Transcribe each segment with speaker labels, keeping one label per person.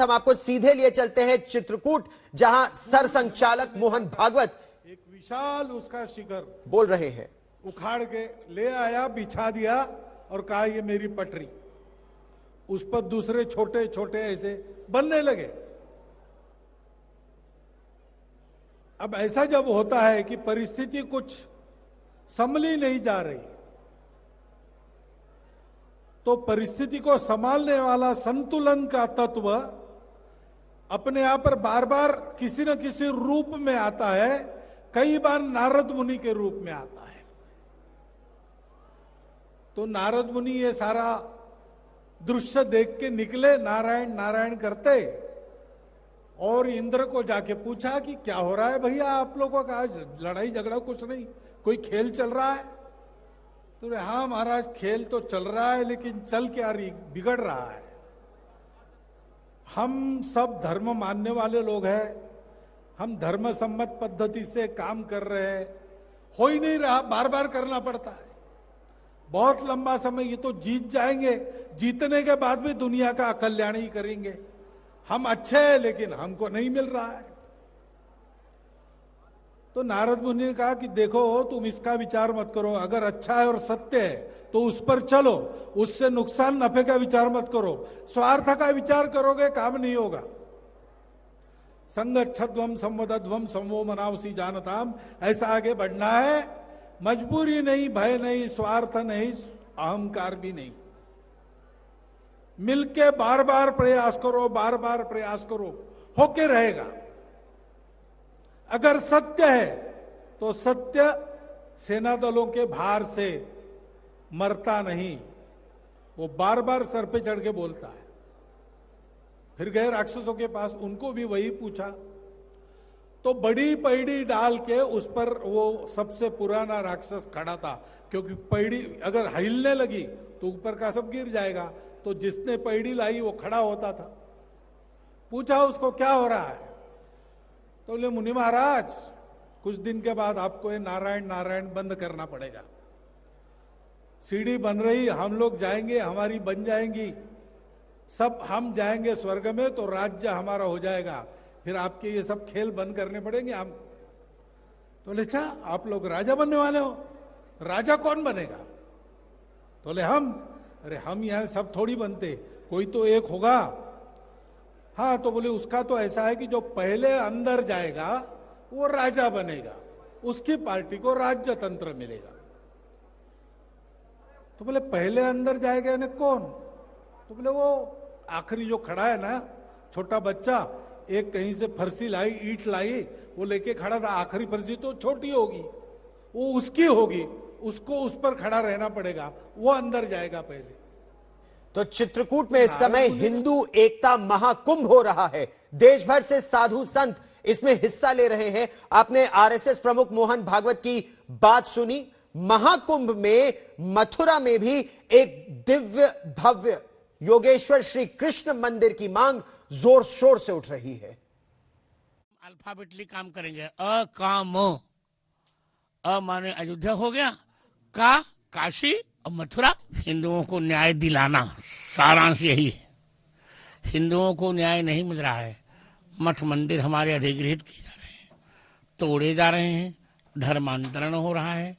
Speaker 1: हम आपको सीधे लिए चलते हैं चित्रकूट, जहां सरसंघचालक मोहन भागवत
Speaker 2: एक विशाल उसका शिखर
Speaker 1: बोल रहे हैं।
Speaker 2: उखाड़ के ले आया, बिछा दिया और कहा ये मेरी पटरी। उस पर दूसरे छोटे छोटे ऐसे बनने लगे। अब ऐसा जब होता है कि परिस्थिति कुछ संभली नहीं जा रही, तो परिस्थिति को संभालने वाला संतुलन का तत्व अपने आप पर बार बार किसी न किसी रूप में आता है। कई बार नारद मुनि के रूप में आता है। तो नारद मुनि ये सारा दृश्य देख के निकले, नारायण नारायण करते, और इंद्र को जाके पूछा कि क्या हो रहा है भैया आप लोगों का, आज लड़ाई झगड़ा कुछ नहीं, कोई खेल चल रहा है? तो हाँ महाराज खेल तो चल रहा है, लेकिन चल क्या रही, बिगड़ रहा है। हम सब धर्म मानने वाले लोग हैं, हम धर्म सम्मत पद्धति से काम कर रहे हैं, हो ही नहीं रहा, बार बार करना पड़ता है। बहुत लंबा समय, ये तो जीत जाएंगे, जीतने के बाद भी दुनिया का कल्याण ही करेंगे। हम अच्छे हैं लेकिन हमको नहीं मिल रहा है। तो नारद मुनि ने कहा कि देखो तुम इसका विचार मत करो, अगर अच्छा है और सत्य है तो उस पर चलो, उससे नुकसान नफे का विचार मत करो। स्वार्थ का विचार करोगे काम नहीं होगा। संगच्छध्वम संवदध्वम समो मनावसी जानताम, ऐसा आगे बढ़ना है। मजबूरी नहीं, भय नहीं, स्वार्थ नहीं, अहंकार भी नहीं। मिलके बार बार प्रयास करो, बार बार प्रयास करो, होके रहेगा। अगर सत्य है तो सत्य सेना दलों के भार से मरता नहीं, वो बार बार सर पे चढ़ के बोलता है। फिर गए राक्षसों के पास, उनको भी वही पूछा, तो बड़ी पैड़ी डाल के उस पर वो सबसे पुराना राक्षस खड़ा था, क्योंकि पैड़ी अगर हिलने लगी तो ऊपर का सब गिर जाएगा। तो जिसने पैड़ी लाई वो खड़ा होता था। पूछा उसको क्या हो रहा है? तो बोले मुनि महाराज कुछ दिन के बाद आपको ये नारायण नारायण बंद करना पड़ेगा। सीढ़ी बन रही, हम लोग जाएंगे, हमारी बन जाएंगी, सब हम जाएंगे स्वर्ग में, तो राज्य हमारा हो जाएगा। फिर आपके ये सब खेल बंद करने पड़ेंगे हम। तो बोले अच्छा आप लोग राजा बनने वाले हो? राजा कौन बनेगा? तो बोले हम। अरे हम यहां सब थोड़ी बनते, कोई तो एक होगा। हाँ, तो बोले उसका तो ऐसा है कि जो पहले अंदर जाएगा वो राजा बनेगा, उसकी पार्टी को राज्य तंत्र मिलेगा। तो बोले पहले अंदर जाएगा यानी कौन? तो बोले वो आखिरी जो खड़ा है ना, छोटा बच्चा, एक कहीं से फरसी लाई, ईंट लाई, वो लेके खड़ा था। आखिरी फरसी तो छोटी होगी, वो उसकी होगी, उसको उस पर खड़ा रहना पड़ेगा, वो अंदर जाएगा पहले।
Speaker 1: तो चित्रकूट में इस समय हिंदू एकता महाकुंभ हो रहा है। देश भर से साधु संत इसमें हिस्सा ले रहे हैं। आपने आरएसएस प्रमुख मोहन भागवत की बात सुनी। महाकुंभ में मथुरा में भी एक दिव्य भव्य योगेश्वर श्री कृष्ण मंदिर की मांग जोर शोर से उठ रही है।
Speaker 3: अल्फाबेटली काम करेंगे। अ काम, अ माने अयोध्या हो गया, का काशी और मथुरा। हिंदुओं को न्याय दिलाना, सारांश यही है। हिंदुओं को न्याय नहीं मिल रहा है। मठ मंदिर हमारे अधिग्रहित किए जा रहे हैं, तोड़े जा रहे हैं, धर्मांतरण हो रहा है,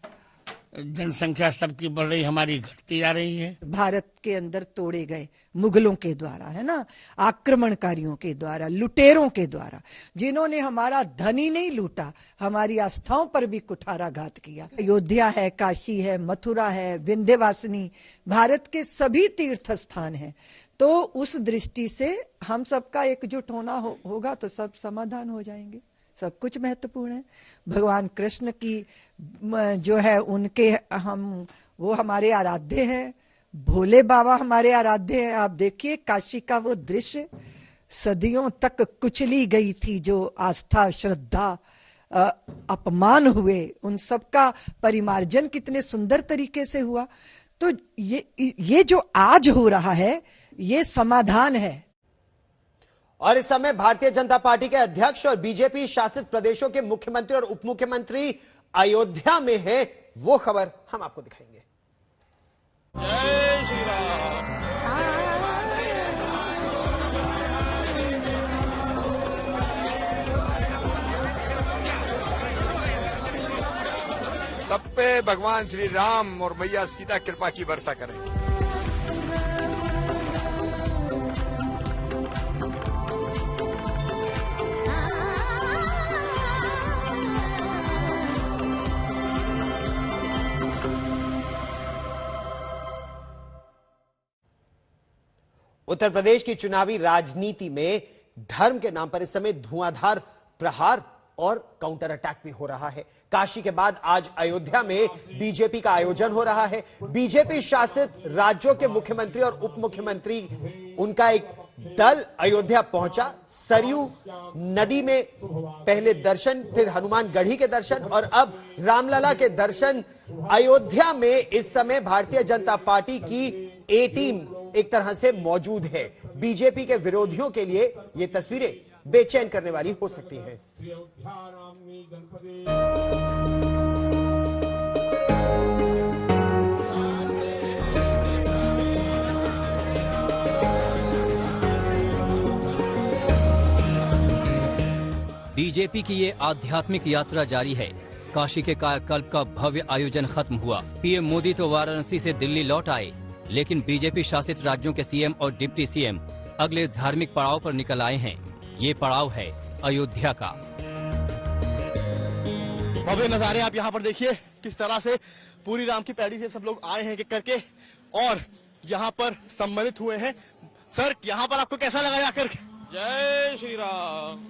Speaker 3: जनसंख्या सबकी बढ़ रही, हमारी घटती जा रही है।
Speaker 4: भारत के अंदर तोड़े गए मुगलों के द्वारा, है ना, आक्रमणकारियों के द्वारा, लुटेरों के द्वारा, जिन्होंने हमारा धन ही नहीं लूटा, हमारी आस्थाओं पर भी कुठाराघात किया। अयोध्या है, काशी है, मथुरा है, विंध्यवासिनी, भारत के सभी तीर्थ स्थान हैं। तो उस दृष्टि से हम सबका एकजुट होना होगा तो सब समाधान हो जाएंगे। सब कुछ महत्वपूर्ण है। भगवान कृष्ण की जो है उनके वो हमारे आराध्य हैं। भोले बाबा हमारे आराध्य हैं। आप देखिए काशी का वो दृश्य, सदियों तक कुचली गई थी जो आस्था, श्रद्धा, अपमान हुए, उन सब का परिमार्जन कितने सुंदर तरीके से हुआ। तो ये जो आज हो रहा है ये समाधान है।
Speaker 1: और इस समय भारतीय जनता पार्टी के अध्यक्ष और बीजेपी शासित प्रदेशों के मुख्यमंत्री और उप मुख्यमंत्री अयोध्या में है। वो खबर हम आपको दिखाएंगे।
Speaker 3: जय श्री राम।
Speaker 5: पे भगवान श्री राम और मैया सीता कृपा की वर्षा करें।
Speaker 1: उत्तर प्रदेश की चुनावी राजनीति में धर्म के नाम पर इस समय धुआंधार प्रहार और काउंटर अटैक भी हो रहा है। काशी के बाद आज अयोध्या में बीजेपी का आयोजन हो रहा है। बीजेपी शासित राज्यों के मुख्यमंत्री और उप मुख्यमंत्री उनका एक दल अयोध्या पहुंचा। सरयू नदी में पहले दर्शन, फिर हनुमानगढ़ी के दर्शन और अब रामलला के दर्शन। अयोध्या में इस समय भारतीय जनता पार्टी की ए टीम एक तरह से मौजूद है। बीजेपी के विरोधियों के लिए ये तस्वीरें बेचैन करने वाली हो सकती हैं।
Speaker 6: बीजेपी की ये आध्यात्मिक यात्रा जारी है। काशी के कायाकल्प का भव्य आयोजन खत्म हुआ। पीएम मोदी तो वाराणसी से दिल्ली लौट आए, लेकिन बीजेपी शासित राज्यों के सीएम और डिप्टी सीएम अगले धार्मिक पड़ाव पर निकल आए हैं। ये पड़ाव है अयोध्या का।
Speaker 7: भव्य नजारे आप यहाँ पर देखिए, किस तरह से पूरी राम की पैड़ी से सब लोग आए हैं करके और यहाँ पर सम्मानित हुए हैं। सर, यहाँ पर आपको कैसा लगा आकर?
Speaker 8: जय श्री राम।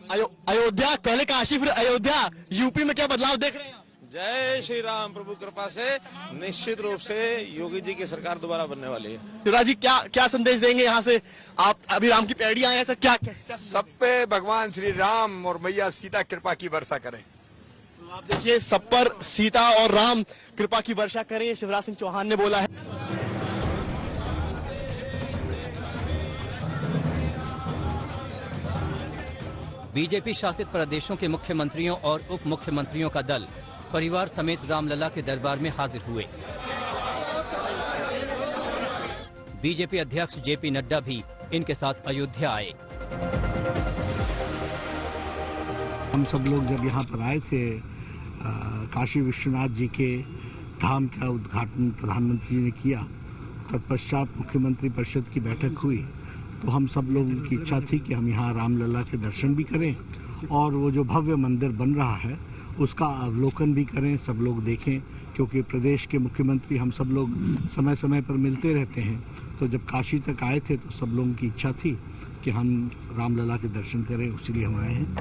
Speaker 7: अयोध्या, पहले काशी फिर अयोध्या, यूपी में क्या बदलाव देख रहे हैं?
Speaker 8: जय श्री राम। प्रभु कृपा से निश्चित रूप से योगी जी की सरकार दोबारा बनने वाली है।
Speaker 7: शिवराज जी, क्या संदेश देंगे यहाँ से? आप अभी राम की पैड़ी आए हैं सर, क्या
Speaker 5: सब पे भगवान श्री राम और मैया सीता कृपा की वर्षा करें।
Speaker 7: तो आप देखिए, सब पर सीता और राम कृपा की वर्षा करें, शिवराज सिंह चौहान ने बोला है।
Speaker 6: बीजेपी शासित प्रदेशों के मुख्यमंत्रियों और उप मुख्यमंत्रियों का दल परिवार समेत रामलला के दरबार में हाजिर हुए। बीजेपी अध्यक्ष जेपी नड्डा भी इनके साथ अयोध्या आए।
Speaker 9: हम सब लोग जब यहाँ पर आए थे, काशी विश्वनाथ जी के धाम का उद्घाटन प्रधानमंत्री जी ने किया, तत्पश्चात मुख्यमंत्री परिषद की बैठक हुई, तो हम सब लोगों की इच्छा थी कि हम यहाँ रामलला के दर्शन भी करें और वो जो भव्य मंदिर बन रहा है उसका अवलोकन भी करें, सब लोग देखें। क्योंकि प्रदेश के मुख्यमंत्री हम सब लोग समय समय पर मिलते रहते हैं, तो जब काशी तक आए थे तो सब लोगों की इच्छा थी कि हम रामलला के दर्शन करें, इसीलिए हम आए हैं।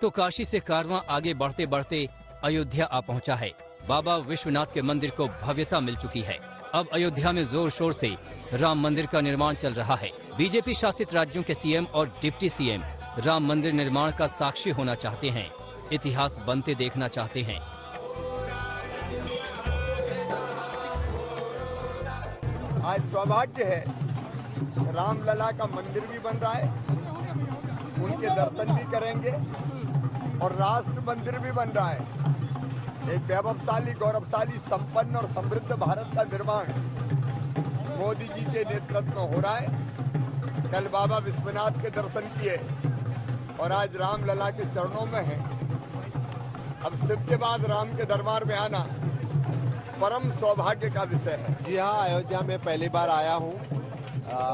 Speaker 6: तो काशी से कारवां आगे बढ़ते बढ़ते अयोध्या आ पहुंचा है। बाबा विश्वनाथ के मंदिर को भव्यता मिल चुकी है। अब अयोध्या में जोर शोर से राम मंदिर का निर्माण चल रहा है। बीजेपी शासित राज्यों के सीएम और डिप्टी सीएम राम मंदिर निर्माण का साक्षी होना चाहते हैं, इतिहास बनते देखना चाहते हैं।
Speaker 5: आज सौभाग्य है, रामलला का मंदिर भी बन रहा है, उनके दर्शन भी करेंगे और राष्ट्र मंदिर भी बन रहा है। एक वैभवशाली, गौरवशाली, संपन्न और समृद्ध भारत का निर्माण मोदी जी के नेतृत्व में हो रहा है। कल बाबा विश्वनाथ के दर्शन किए और आज रामलला के चरणों में हैं। अब शिव के बाद राम के दरबार में आना परम सौभाग्य का विषय है।
Speaker 10: जी हाँ, अयोध्या में पहली बार आया हूँ।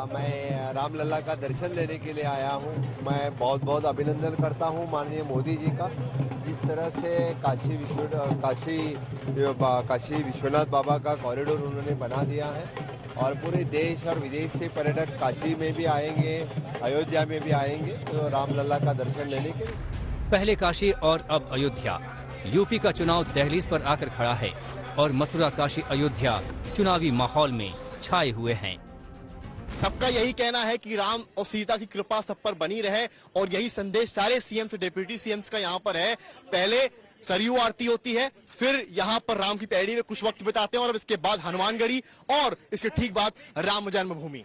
Speaker 10: मैं रामलला का दर्शन लेने के लिए आया हूँ। मैं बहुत बहुत अभिनंदन करता हूँ माननीय मोदी जी का, जिस तरह से काशी विश्वनाथ बाबा का कॉरिडोर उन्होंने बना दिया है और पूरे देश और विदेश से पर्यटक काशी में भी आएंगे, अयोध्या में भी आएंगे तो रामलला का दर्शन लेने के लिए।
Speaker 6: पहले काशी और अब अयोध्या। यूपी का चुनाव दहलीज पर आकर खड़ा है और मथुरा, काशी, अयोध्या चुनावी माहौल में छाए हुए हैं।
Speaker 7: सबका यही कहना है कि राम और सीता की कृपा सब पर बनी रहे और यही संदेश सारे सीएम्स और डिप्टी सीएम्स का यहाँ पर है। पहले सरयू आरती होती है, फिर यहाँ पर राम की पैड़ी में कुछ वक्त बिताते हैं और अब इसके बाद हनुमानगढ़ी और इसके ठीक बाद राम जन्मभूमि।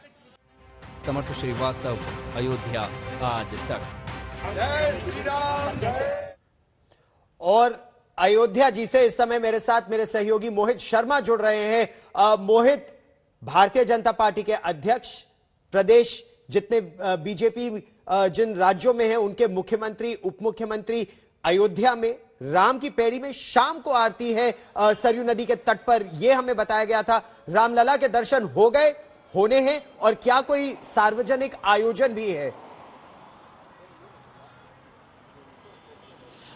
Speaker 6: समर्थ श्रीवास्तव, अयोध्या आज तक।
Speaker 5: जय श्री राम।
Speaker 1: और अयोध्या जी से इस समय मेरे साथ मेरे सहयोगी मोहित शर्मा जुड़ रहे हैं। मोहित, भारतीय जनता पार्टी के अध्यक्ष, प्रदेश जितने बीजेपी जिन राज्यों में हैं उनके मुख्यमंत्री, उप मुख्यमंत्री अयोध्या में राम की पैड़ी में शाम को आरती है सरयू नदी के तट पर, यह हमें बताया गया था। रामलला के दर्शन हो गए, होने हैं, और क्या कोई सार्वजनिक आयोजन भी है?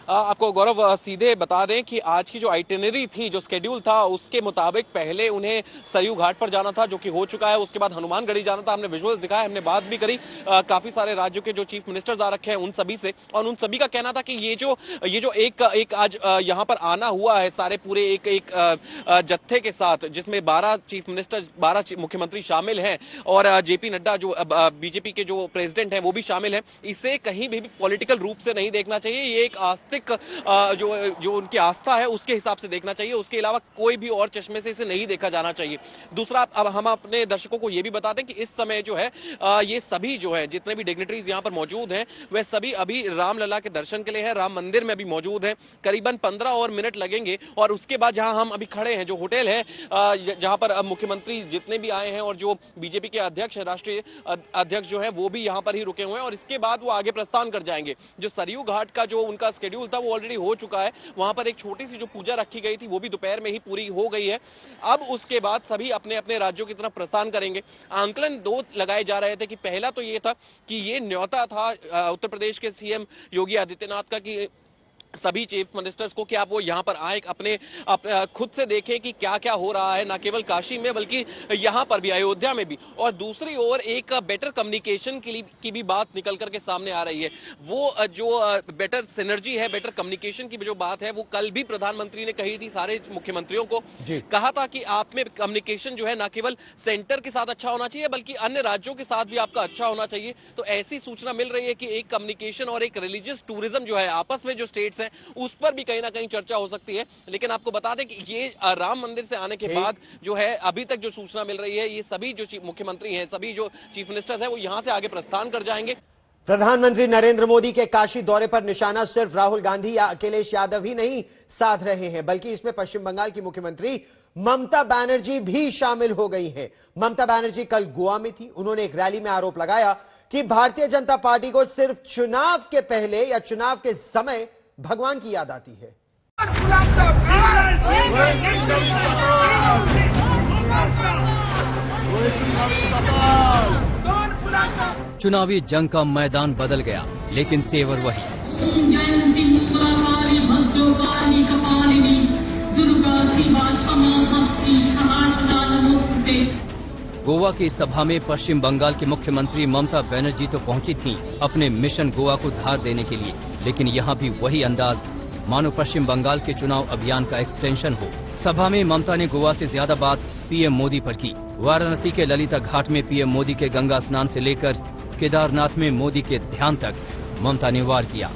Speaker 11: आपको गौरव सीधे बता दें कि आज की जो आइटिनरी थी, जो स्केड्यूल था, उसके मुताबिक पहले उन्हें सरयू घाट पर जाना था, जो कि हो चुका है। उसके बाद हनुमानगढ़ी जाना था। हमने विजुअल्स दिखाए, हमने बात भी करी काफी सारे राज्यों के जो चीफ मिनिस्टर्स आ रखे हैं उन सभी से, और उन सभी का कहना था कि ये जो एक आज यहाँ पर आना हुआ है सारे पूरे एक जत्थे के साथ, जिसमें 12 चीफ मिनिस्टर, 12 मुख्यमंत्री शामिल हैं, और जेपी नड्डा जो बीजेपी के जो प्रेसिडेंट हैं वो भी शामिल हैं। इसे कहीं भी पॉलिटिकल रूप से नहीं देखना चाहिए। ये एक आस्तिक जो उनकी आस्था है उसके हिसाब से देखना चाहिए। उसके अलावा कोई भी और चश्मे से इसे नहीं देखा जाना चाहिए। दूसरा, अब हम अपने दर्शकों को यह भी बता दें कि इस समय जो है ये सभी जो है जितने भी डिग्निटरीज यहां पर मौजूद हैं वह सभी अभी रामलला के दर्शन के लिए हैं, राम मंदिर में अभी मौजूद हैं। करीबन 15 और मिनट लगेंगे, और उसके बाद जहां हम अभी खड़े हैं, जो होटल है जहां पर मुख्यमंत्री जितने भी आए हैं और जो बीजेपी के अध्यक्ष, राष्ट्रीय अध्यक्ष जो है वो भी यहां पर ही रुके हुए हैं, और इसके बाद वो आगे प्रस्थान कर जाएंगे। जो सरयू घाट का जो उनका स्केड्यूल था वो ऑलरेडी हो चुका है। वहां पर एक छोटी सी जो पूजा रखी गई थी वो भी दोपहर में ही पूरी हो गई है। अब उसके बाद सभी अपने अपने राज्यों की तरफ प्रस्थान करेंगे। आंकलन 2 लगाए जा रहे थे कि पहला तो ये था कि ये न्योता था उत्तर प्रदेश के सीएम योगी आदित्यनाथ का कि सभी चीफ मिनिस्टर्स को कि आप वो यहाँ पर आए, अपने खुद से देखें कि क्या क्या हो रहा है, ना केवल काशी में बल्कि यहाँ पर भी, अयोध्या में भी। और दूसरी ओर एक बेटर कम्युनिकेशन की भी बात निकल करके सामने आ रही है। वो जो बेटर सिनर्जी है, बेटर कम्युनिकेशन की जो बात है, वो कल भी प्रधानमंत्री ने कही थी सारे मुख्यमंत्रियों को। कहा था कि आप में कम्युनिकेशन जो है ना केवल सेंटर के साथ अच्छा होना चाहिए बल्कि अन्य राज्यों के साथ भी आपका अच्छा होना चाहिए। तो ऐसी सूचना मिल रही है कि एक कम्युनिकेशन और एक रिलीजियस टूरिज्म जो है आपस में जो स्टेट्स उस पर भी कहीं ना कहीं चर्चा हो सकती है। लेकिन आपको बता दें कि ये राम मंदिर से आने के बाद जो है अभी तक जो सूचना मिल रही है, ये सभी जो मुख्यमंत्री हैं, सभी जो चीफ मिनिस्टर्स हैं, वो यहां से आगे प्रस्थान कर जाएंगे।
Speaker 1: प्रधानमंत्री नरेंद्र मोदी के काशी दौरे पर निशाना सिर्फ राहुल गांधी या अखिलेश यादव ही नहीं साध रहे हैं, बल्कि इसमें पश्चिम बंगाल की मुख्यमंत्री ममता बनर्जी भी शामिल हो गई हैं। ममता बनर्जी कल गोवा में थी। उन्होंने एक रैली में आरोप लगाया कि भारतीय जनता पार्टी को सिर्फ चुनाव के पहले या चुनाव के समय भगवान की याद आती है।
Speaker 6: चुनावी जंग का मैदान बदल गया, लेकिन तेवर वही। गोवा की सभा में पश्चिम बंगाल की मुख्यमंत्री ममता बनर्जी तो पहुंची थीं अपने मिशन गोवा को धार देने के लिए, लेकिन यहाँ भी वही अंदाज, मानो पश्चिम बंगाल के चुनाव अभियान का एक्सटेंशन हो। सभा में ममता ने गोवा से ज्यादा बात पीएम मोदी पर की। वाराणसी के ललिता घाट में पीएम मोदी के गंगा स्नान से लेकर केदारनाथ में मोदी के ध्यान तक ममता ने वार किया।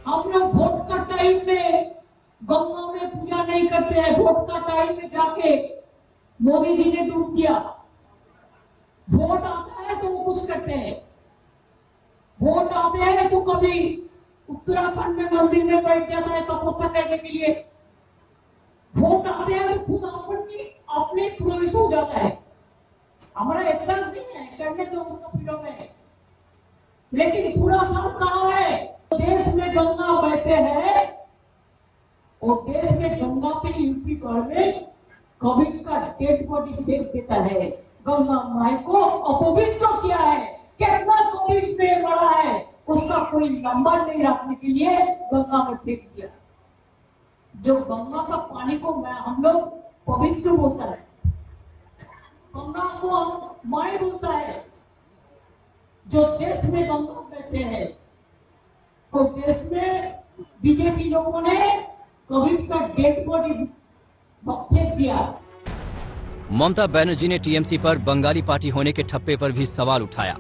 Speaker 12: हम लोग वोट का टाइम में गंगा में पूजा नहीं करते हैं, वोट का टाइम में जाके मोदी जी ने डूब दिया। वोट आता है तो वो कुछ करते हैं, वोट आते हैं तो कभी उत्तराखंड में मंदिर में बैठ जाता है तपस्या करने के लिए। वोट आते हैं तो खुद अपने प्रवेश हो जाता है। हमारा एक्सर्स नहीं है, करने तो उसका फ्रीडम है, लेकिन पूरा सब कहाँ है? देश में गंगा बहते हैं और देश में गंगा पे यूपी गवर्नमेंट कोविड का डेड बॉडी फेंक देता है। गंगा माई को अपवित्र किया है। कितना कोविड में मरा है उसका कोई नंबर नहीं रखने के लिए गंगा में फेंक दिया। जो गंगा का पानी को हम लोग पवित्र बोलता है, गंगा को माई बोलता है। जो देश में गंगा कहते हैं तो देश में बीजेपी लोगों ने कोविड का डेड बॉडी फेंक दिया।
Speaker 6: ममता बनर्जी ने टीएमसी पर बंगाली पार्टी होने के ठप्पे पर भी सवाल उठाया।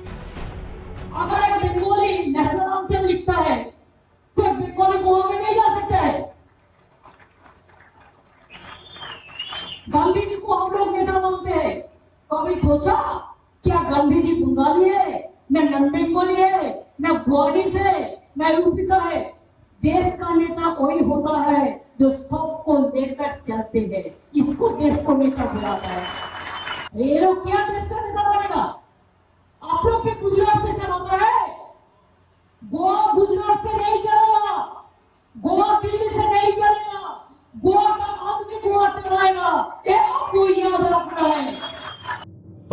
Speaker 12: अगर एक बंगाली नेशनल एंथम लिखता है तो बंगाली गोवा में नहीं जा सकता है। गांधी जी को हम लोग नेता मानते हैं। कभी सोचा क्या गांधी जी बंगाली है, न नॉन बंगाली है, न गोवाड़ी से, न यूपी का है। देश का नेता वही होता है जो सबको लेकर चलते हैं। इसको देश को नेता बुलाता है। ये लोग क्या देश का नेता बनेगा? आप लोग भी गुजरात से चलाता है, गोवा गुजरात से नहीं चला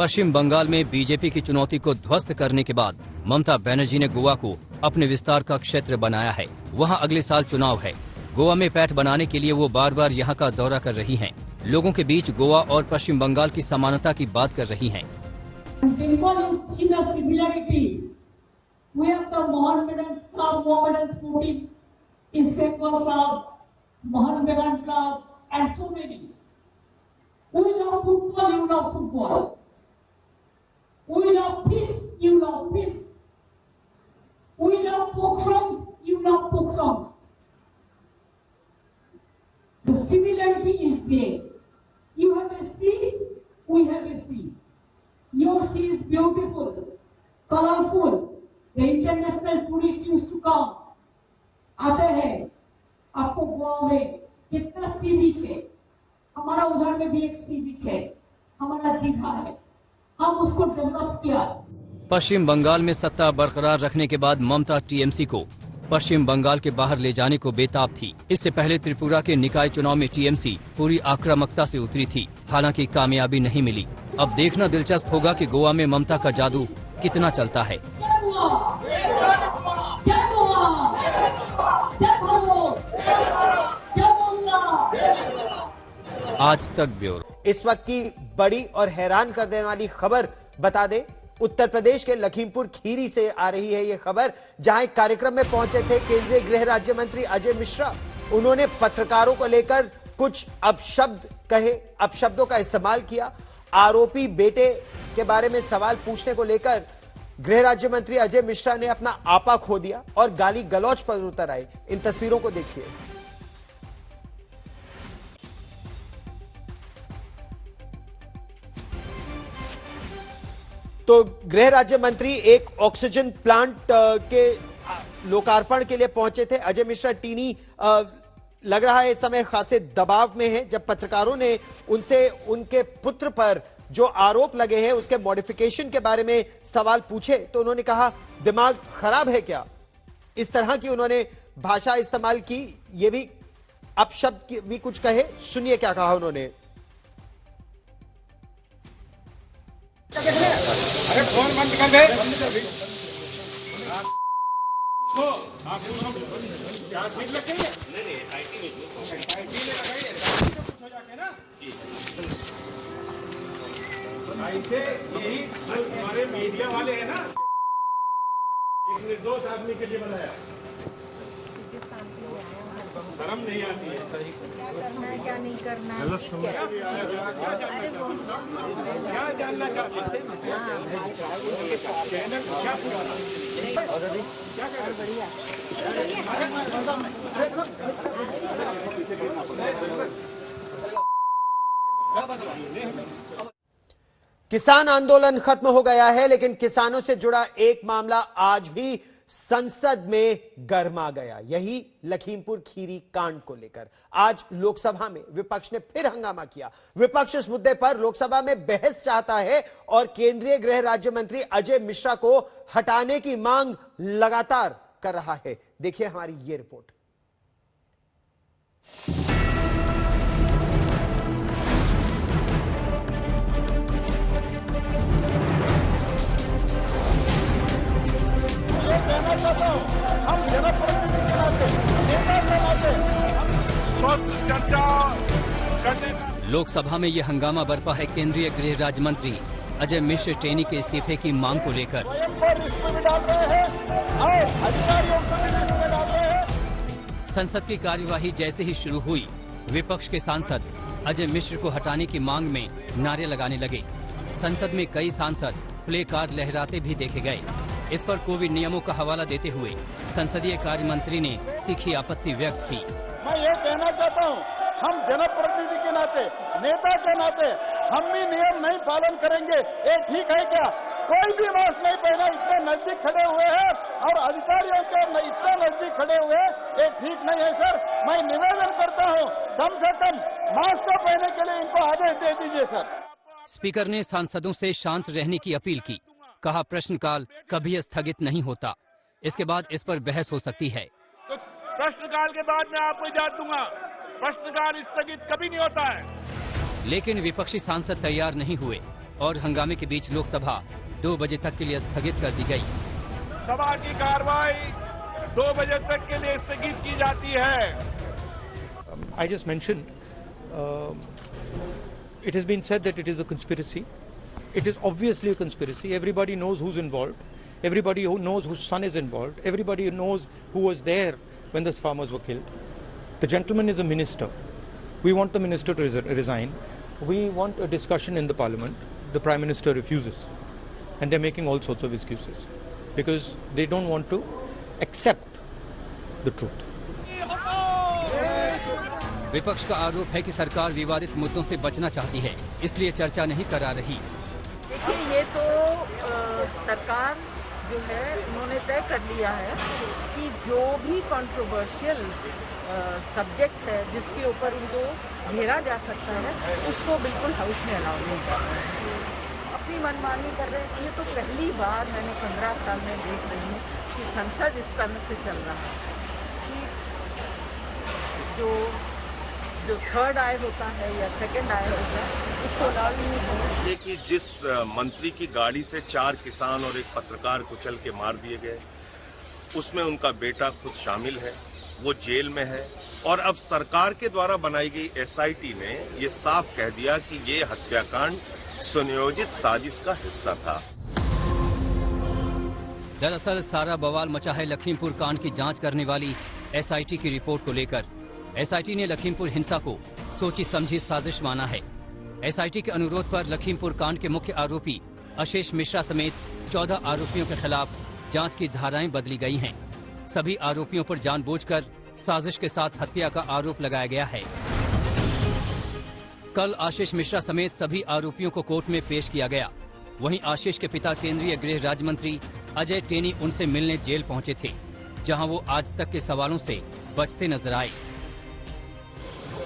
Speaker 6: पश्चिम बंगाल में बीजेपी की चुनौती को ध्वस्त करने के बाद ममता बनर्जी ने गोवा को अपने विस्तार का क्षेत्र बनाया है। वहां अगले साल चुनाव है। गोवा में पैठ बनाने के लिए वो बार बार यहां का दौरा कर रही हैं। लोगों के बीच गोवा और पश्चिम बंगाल की समानता की बात कर रही हैं।
Speaker 12: We love peace, you love peace. We love folk songs, you love folk songs. The similarity is there. You have a sea, we have a sea. Your sea is beautiful, colorful. The international tourists used to come. आते हैं, आपको गोवा में कितना सी बीच है? हमारा उधर में भी एक सी बीच है, हमारा दीघा है। हम उसको डेवलप किया।
Speaker 6: पश्चिम बंगाल में सत्ता बरकरार रखने के बाद ममता टीएमसी को पश्चिम बंगाल के बाहर ले जाने को बेताब थी। इससे पहले त्रिपुरा के निकाय चुनाव में टीएमसी पूरी आक्रामकता से उतरी थी, हालांकि कामयाबी नहीं मिली। अब देखना दिलचस्प होगा कि गोवा में ममता का जादू कितना चलता है। आज तक ब्यूरो।
Speaker 1: इस वक्त की बड़ी और हैरान कर देने वाली खबर बता दें, उत्तर प्रदेश के लखीमपुर खीरी से आ रही है यह खबर, जहां एक कार्यक्रम में पहुंचे थे केंद्रीय गृह राज्य मंत्री अजय मिश्रा। उन्होंने पत्रकारों को लेकर कुछ अपशब्द कहे, अपशब्दों का इस्तेमाल किया। आरोपी बेटे के बारे में सवाल पूछने को लेकर गृह राज्य मंत्री अजय मिश्रा ने अपना आपा खो दिया और गाली गलौज पर उतर आए। इन तस्वीरों को देखिए। तो गृह राज्य मंत्री एक ऑक्सीजन प्लांट के लोकार्पण के लिए पहुंचे थे। अजय मिश्रा टीनी लग रहा है इस समय खासे दबाव में है। जब पत्रकारों ने उनसे उनके पुत्र पर जो आरोप लगे हैं उसके मॉडिफिकेशन के बारे में सवाल पूछे तो उन्होंने कहा दिमाग खराब है क्या, इस तरह की उन्होंने भाषा इस्तेमाल की। ये भी अपशब्द भी कुछ कहे, सुनिए क्या कहा उन्होंने।
Speaker 2: अरे फोन बंद कर दे। क्या सीट लगे? नहीं आईटी में लगाइए, पूछो जाके ना। ऐसे यही हमारे मीडिया वाले हैं ना, एक निर्दोष आदमी के लिए बनाया। शर्म नहीं आती है।
Speaker 13: क्या नहीं करना है,
Speaker 2: क्या जानना चाहते हैं? क्या बढ़िया
Speaker 1: किसान आंदोलन खत्म हो गया है, लेकिन किसानों से जुड़ा एक मामला आज भी संसद में गर्मा गया। यही लखीमपुर खीरी कांड को लेकर आज लोकसभा में विपक्ष ने फिर हंगामा किया। विपक्ष इस मुद्दे पर लोकसभा में बहस चाहता है और केंद्रीय गृह राज्य मंत्री अजय मिश्रा को हटाने की मांग लगातार कर रहा है। देखिए हमारी ये रिपोर्ट।
Speaker 6: लोकसभा में यह हंगामा बरपा है केंद्रीय गृह राज्य मंत्री अजय मिश्र टेनी के इस्तीफे की मांग को लेकर। संसद की कार्यवाही जैसे ही शुरू हुई, विपक्ष के सांसद अजय मिश्र को हटाने की मांग में नारे लगाने लगे। संसद में कई सांसद प्ले कार्ड लहराते भी देखे गए। इस पर कोविड नियमों का हवाला देते हुए संसदीय कार्य मंत्री ने तीखी आपत्ति व्यक्त की।
Speaker 2: मैं ये कहना चाहता हूँ, हम जनप्रतिनिधि के नाते, नेता के नाते हम भी नियम नहीं पालन करेंगे, ये ठीक है क्या? कोई भी मास्क नहीं पहना, इतने नजदीक खड़े हुए हैं और अधिकारियों के इतने नजदीक खड़े हुए हैं, ये ठीक नहीं है सर। मैं निवेदन करता हूँ, कम से कम मास्क को पहनने के लिए इनको आदेश दे दीजिए सर।
Speaker 6: स्पीकर ने सांसदों से शांत रहने की अपील की। कहा प्रश्नकाल कभी स्थगित नहीं होता, इसके बाद इस पर बहस हो सकती है।
Speaker 2: तो प्रश्नकाल के बाद मैं आपको इजाजत दूंगा, प्रश्नकाल स्थगित कभी नहीं होता है।
Speaker 6: लेकिन विपक्षी सांसद तैयार नहीं हुए। और हंगामे के बीच लोकसभा 2 बजे तक के लिए स्थगित कर दी गई।
Speaker 14: सभा की कार्रवाई 2 बजे तक के लिए स्थगित की जाती है।
Speaker 15: I just mentioned, it has been said that it is a conspiracy. It is obviously a conspiracy. Everybody knows who's involved. Everybody who knows whose son is involved. Everybody knows who was there when the farmers were killed. The gentleman is a minister. We want the minister to resign. We want a discussion in the parliament. The prime minister refuses. And they're making all sorts of excuses. Because they don't want to accept the truth.
Speaker 6: विपक्ष का आरोप है कि सरकार विवादित मुद्दों से बचना चाहती है, इसलिए चर्चा नहीं करा रही।
Speaker 16: देखिए, ये तो सरकार जो है उन्होंने तय कर लिया है कि जो भी कंट्रोवर्शियल सब्जेक्ट है जिसके ऊपर उनको घेरा जा सकता है उसको बिल्कुल हाउस में अलाउ नहीं कर रहे हैं। अपनी मनमानी कर रहे हैं। ये तो पहली बार मैंने 15 साल में देख रही हूँ कि संसद इस तरह से चल रहा है कि जो थर्ड आय होता है या सेकंड आय होता है उसको अलाउ नहीं होता।
Speaker 17: ये कि जिस मंत्री की गाड़ी से 4 किसान और एक पत्रकार कुचल के मार दिए गए, उसमें उनका बेटा खुद शामिल है, वो जेल में है। और अब सरकार के द्वारा बनाई गई SIT ने ये साफ कह दिया कि ये हत्याकांड सुनियोजित साजिश का हिस्सा था।
Speaker 6: दरअसल सारा बवाल मचा है लखीमपुर कांड की जांच करने वाली SIT की रिपोर्ट को लेकर। SIT ने लखीमपुर हिंसा को सोची समझी साजिश माना है। SIT के अनुरोध पर लखीमपुर कांड के मुख्य आरोपी आशीष मिश्रा समेत 14 आरोपियों के खिलाफ जांच की धाराएं बदली गई हैं। सभी आरोपियों पर जानबूझकर साजिश के साथ हत्या का आरोप लगाया गया है। कल आशीष मिश्रा समेत सभी आरोपियों को कोर्ट में पेश किया गया। वहीं आशीष के पिता केंद्रीय गृह राज्य मंत्री अजय टेनी उनसे मिलने जेल पहुंचे थे, जहां वो आज तक के सवालों से बचते नजर आए।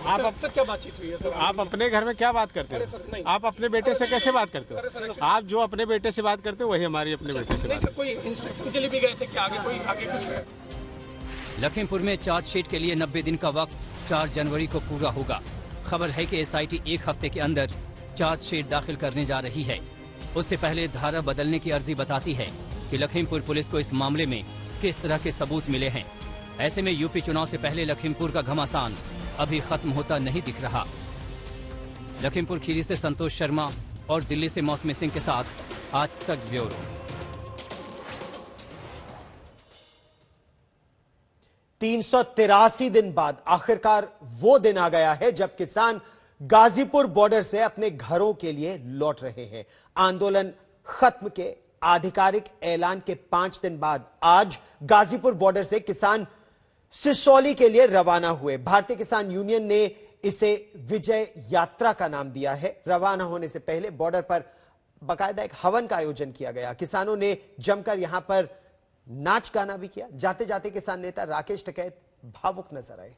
Speaker 18: आप अब तक क्या बातचीत हुई है सर? आप अपने घर में क्या बात करते हो? आप अपने बेटे से कैसे बात करते हो? आप जो अपने बेटे से बात करते हो वही हमारी अपने बेटे से बात।
Speaker 14: कोई इंस्ट्रक्शन के लिए भी गए थे कि आगे कोई आगे कुछ?
Speaker 6: लखीमपुर में चार्जशीट के लिए 90 दिन का वक्त 4 जनवरी को पूरा होगा। खबर है कि SIT 1 हफ्ते के अंदर चार्जशीट दाखिल करने जा रही है। उससे पहले धारा बदलने की अर्जी बताती है कि लखीमपुर पुलिस को इस मामले में किस तरह के सबूत मिले हैं। ऐसे में यूपी चुनाव से पहले लखीमपुर का घमासान अभी खत्म होता नहीं दिख रहा। लखीमपुर खीरी से संतोष शर्मा और दिल्ली से मौसमी सिंह के साथ आज तक ब्यूरो।
Speaker 1: 383 दिन बाद आखिरकार वो दिन आ गया है जब किसान गाजीपुर बॉर्डर से अपने घरों के लिए लौट रहे हैं। आंदोलन खत्म के आधिकारिक ऐलान के 5 दिन बाद आज गाजीपुर बॉर्डर से किसान सिसौली के लिए रवाना हुए। भारतीय किसान यूनियन ने इसे विजय यात्रा का नाम दिया है। रवाना होने से पहले बॉर्डर पर बाकायदा एक हवन का आयोजन किया गया। किसानों ने जमकर यहां पर नाच गाना भी किया। जाते जाते किसान नेता राकेश टिकैत भावुक नजर आए।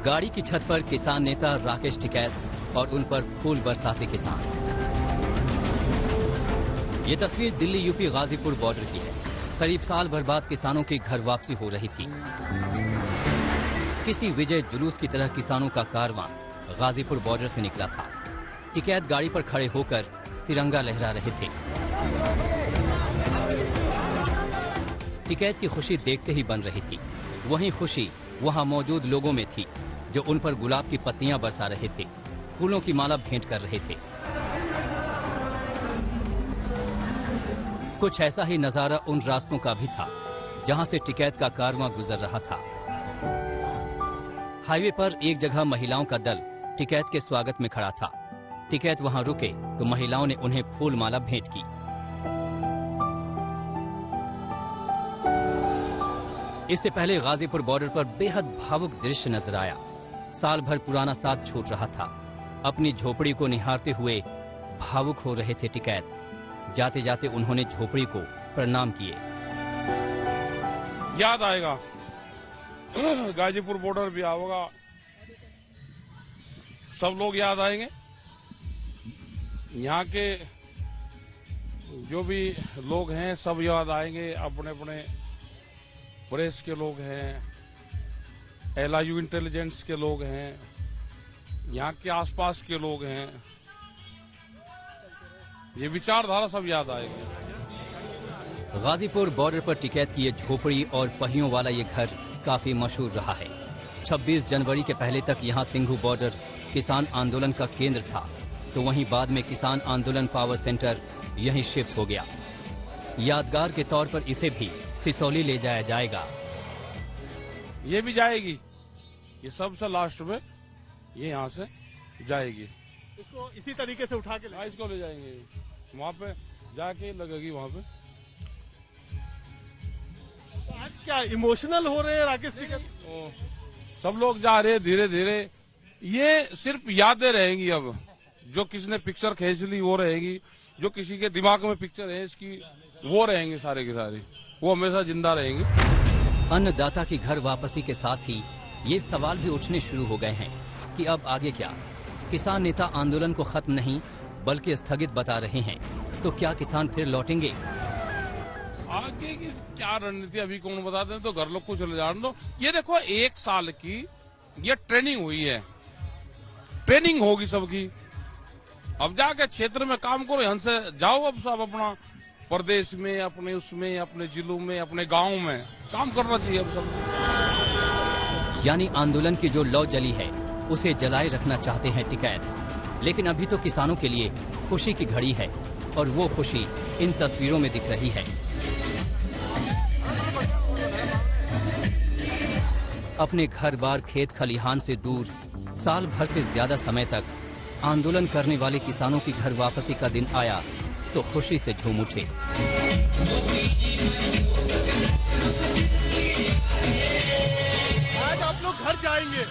Speaker 6: गाड़ी की छत पर किसान नेता राकेश टिकैत और उन पर फूल बरसाते किसान। ये तस्वीर दिल्ली यूपी गाजीपुर बॉर्डर की है। करीब साल भर बाद किसानों की घर वापसी हो रही थी। किसी विजय जुलूस की तरह किसानों का कारवां गाजीपुर बॉर्डर से निकला था। टिकैत गाड़ी पर खड़े होकर तिरंगा लहरा रहे थे। टिकैत की खुशी देखते ही बन रही थी। वहीं खुशी वहां मौजूद लोगों में थी जो उन पर गुलाब की पत्तियां बरसा रहे थे, फूलों की माला भेंट कर रहे थे। कुछ ऐसा ही नजारा उन रास्तों का भी था जहां से टिकैत का कारवां गुजर रहा था। हाईवे पर एक जगह महिलाओं का दल टिकैत के स्वागत में खड़ा था। टिकैत वहां रुके तो महिलाओं ने उन्हें फूल माला भेंट की। इससे पहले गाजीपुर बॉर्डर पर बेहद भावुक दृश्य नजर आया। साल भर पुराना साथ छूट रहा था। अपनी झोपड़ी को निहारते हुए भावुक हो रहे थे टिकैत। जाते जाते उन्होंने झोपड़ी को प्रणाम किए।
Speaker 18: याद आएगा
Speaker 14: गाजीपुर बॉर्डर भी होगा, सब लोग याद आएंगे। यहाँ के जो भी लोग हैं सब याद आएंगे। अपने अपने प्रेस के लोग हैं, LIU इंटेलिजेंस के लोग हैं, यहाँ के आसपास के लोग हैं, ये विचारधारा सब याद आएगी।
Speaker 6: गाजीपुर बॉर्डर पर टिकैत की ये झोपड़ी और पहियों वाला ये घर काफी मशहूर रहा है। 26 जनवरी के पहले तक यहाँ सिंघू बॉर्डर किसान आंदोलन का केंद्र था, तो वहीं बाद में किसान आंदोलन पावर सेंटर यहीं शिफ्ट हो गया। यादगार के तौर पर इसे भी सिसौली ले जाया जाएगा।
Speaker 14: ये भी जाएगी, ये सबसे लास्ट में ये यहाँ से जाएगी।
Speaker 19: इसको इसी तरीके से उठा के
Speaker 14: इसको ले जाएंगे, वहाँ पे जाके लगेगी वहाँ पे।
Speaker 19: आज क्या इमोशनल हो रहे हैं राकेश जी?
Speaker 14: सब लोग जा रहे हैं धीरे धीरे। ये सिर्फ यादें रहेंगी। अब जो किसी ने पिक्चर खींच ली वो रहेगी, जो किसी के दिमाग में पिक्चर है इसकी वो रहेंगे, सारे के सारे वो हमेशा जिंदा रहेंगे।
Speaker 6: अन्नदाता की घर वापसी के साथ ही ये सवाल भी उठने शुरू हो गए हैं कि अब आगे क्या। किसान नेता आंदोलन को खत्म नहीं बल्कि स्थगित बता रहे हैं, तो क्या किसान फिर लौटेंगे?
Speaker 14: आगे की क्या रणनीति अभी कौन बताते हैं, तो घर लोग को चले जाने दो। ये देखो 1 साल की ये ट्रेनिंग हुई है, ट्रेनिंग होगी सबकी। अब जाके क्षेत्र में काम करो, यहाँ से जाओ अब सब अपना प्रदेश में, अपने उसमें, अपने जिलों में, अपने गाँव में काम करना चाहिए अब सब।
Speaker 6: यानी आंदोलन की जो लौ जली है उसे जलाए रखना चाहते हैं टिकैत। लेकिन अभी तो किसानों के लिए खुशी की घड़ी है और वो खुशी इन तस्वीरों में दिख रही है। अपने घर बार खेत खलिहान से दूर साल भर से ज्यादा समय तक आंदोलन करने वाले किसानों की घर वापसी का दिन आया तो खुशी से झूम उठे।
Speaker 19: आज आप लोग घर जाएंगे,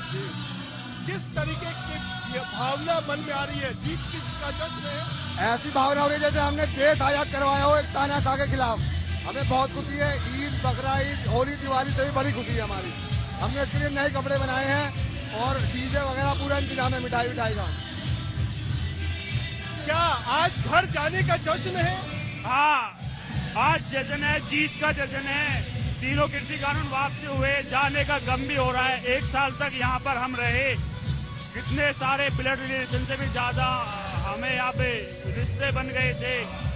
Speaker 19: किस तरीके की भावना मन में आ रही है? जीत का जश्न है?
Speaker 5: ऐसी भावना हो रही है जैसे हमने देश आजाद करवाया हो एक तानाशाह के खिलाफ। हमें बहुत खुशी है। ईद, बकरा ईद, होली, दिवाली से भी बड़ी खुशी है हमारी। हमने इसके लिए नए कपड़े बनाए हैं और डीजे वगैरह पूरा इंतजाम है, मिठाई विठाई का।
Speaker 19: क्या आज घर जाने का जश्न है?
Speaker 20: हाँ, आज जश्न है, जीत का जश्न है। तीनों कृषि कानून वापसी हुए, जाने का गम भी हो रहा है। 1 साल तक यहाँ पर हम रहे, कितने सारे ब्लड रिलेशन से भी ज्यादा हमें यहाँ पे रिश्ते बन गए थे,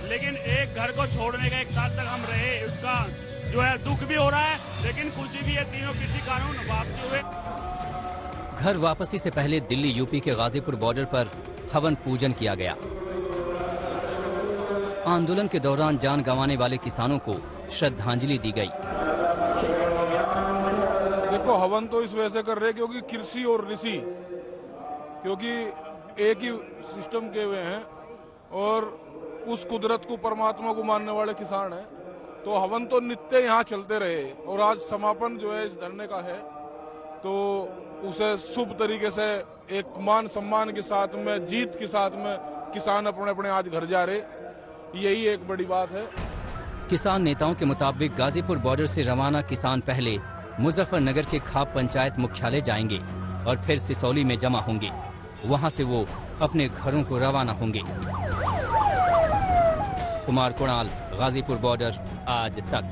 Speaker 20: लेकिन एक घर को छोड़ने का 1 साल तक हम रहे, उसका जो है दुख भी हो रहा है, लेकिन खुशी भी है। तीनों कृषि कानून वापसी हुए।
Speaker 6: घर वापसी से पहले दिल्ली यूपी के गाजीपुर बॉर्डर पर हवन पूजन किया गया। आंदोलन के दौरान जान गंवाने वाले किसानों को श्रद्धांजलि दी गई।
Speaker 21: देखो, हवन तो इस वजह से कर रहे क्योंकि कृषि और ऋषि क्योंकि एक ही सिस्टम के हुए हैं और उस कुदरत को, परमात्मा को मानने वाले किसान हैं, तो हवन तो नित्य यहाँ चलते रहे। और आज समापन जो है इस धरने का है, तो उसे शुभ तरीके से एक मान सम्मान के साथ में, जीत के साथ में किसान अपने अपने आज घर जा रहे, यही एक बड़ी बात है।
Speaker 6: किसान नेताओं के मुताबिक गाजीपुर बॉर्डर से रवाना किसान पहले मुजफ्फरनगर के खाप पंचायत मुख्यालय जाएंगे और फिर सिसौली में जमा होंगे। वहां से वो अपने घरों को रवाना होंगे। कुमार कुणाल, गाजीपुर बॉर्डर, आज तक।